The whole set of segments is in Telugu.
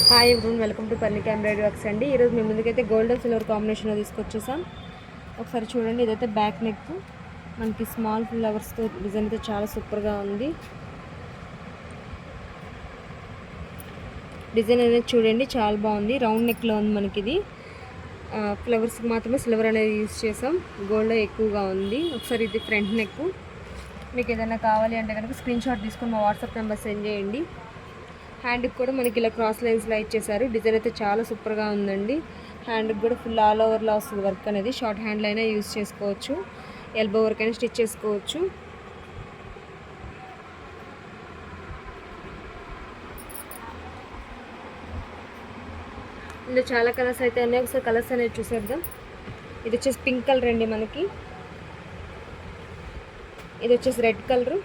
Hi everyone, welcome to Parnika embroidery works అండి. ఈరోజు మీ ముందుకైతే గోల్డ్ అండ్ సిల్వర్ కాంబినేషన్లో తీసుకొచ్చేసాం. ఒకసారి చూడండి, ఇదైతే బ్యాక్ నెక్ మనకి స్మాల్ ఫ్లవర్స్తో డిజైన్ అయితే చాలా సూపర్గా ఉంది. డిజైన్ అనేది చూడండి, చాలా బాగుంది. రౌండ్ నెక్లో ఉంది మనకి. ఇది ఫ్లవర్స్కి మాత్రమే సిల్వర్ అనేది యూజ్ చేసాం. గోల్డ్ ఎక్కువగా ఉంది. ఒకసారి ఇది ఫ్రంట్ నెక్. మీకు ఏదైనా కావాలి అంటే కనుక స్క్రీన్ షాట్ తీసుకొని మా వాట్సాప్ నెంబర్ సెండ్ చేయండి. హ్యాండ్కి కూడా మనకి ఇలా క్రాస్ లైన్స్లో ఇచ్చేసారు. డిజైన్ అయితే చాలా సూపర్గా ఉందండి. హ్యాండ్కి కూడా ఫుల్ ఆల్ ఓవర్లో వస్తుంది వర్క్ అనేది. షార్ట్ హ్యాండ్లో అయినా యూజ్ చేసుకోవచ్చు, ఎల్బో వర్క్ అయినా స్టిచ్ చేసుకోవచ్చు. ఇందులో చాలా కలర్స్ అయితే ఉన్నాయి. ఒకసారి కలర్స్ అనేది చూసేద్దాం. ఇది వచ్చేసి పింక్ కలర్ అండి మనకి. ఇది వచ్చేసి red colour,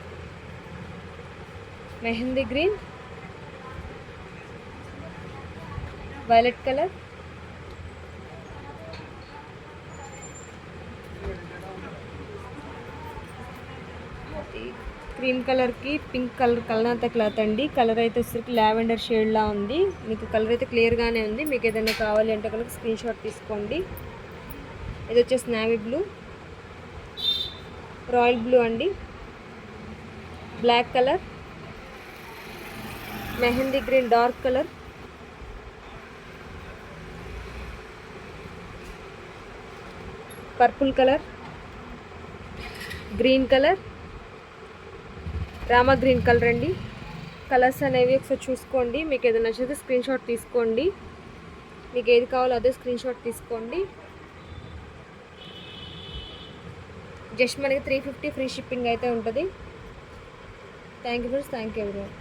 mehndi green, violet colour, cream కలర్కి పింక్ కలర్ కలనంత క్లాత్ అండి. కలర్ అయితే వచ్చేసరికి లావెండర్ షేడ్లా ఉంది. మీకు కలర్ అయితే క్లియర్గానే ఉంది. మీకు ఏదైనా కావాలి అంటే కనుక స్క్రీన్ షాట్ తీసుకోండి. ఇది వచ్చేసి నావీ బ్లూ, రాయల్ బ్లూ అండి, black colour, mehendi green dark colour, purple colour, green colour, Rama green colour అండి. కలర్స్ అనేవి ఒకసారి చూసుకోండి. మీకు ఏదైనా నచ్చితే స్క్రీన్ షాట్ తీసుకోండి. మీకు ఏది కావాలో అదే స్క్రీన్ షాట్ తీసుకోండి. జస్ట్ మనకి 350 ఫ్రీ షిప్పింగ్ అయితే ఉంటుంది. Thank you friends, thank you everyone.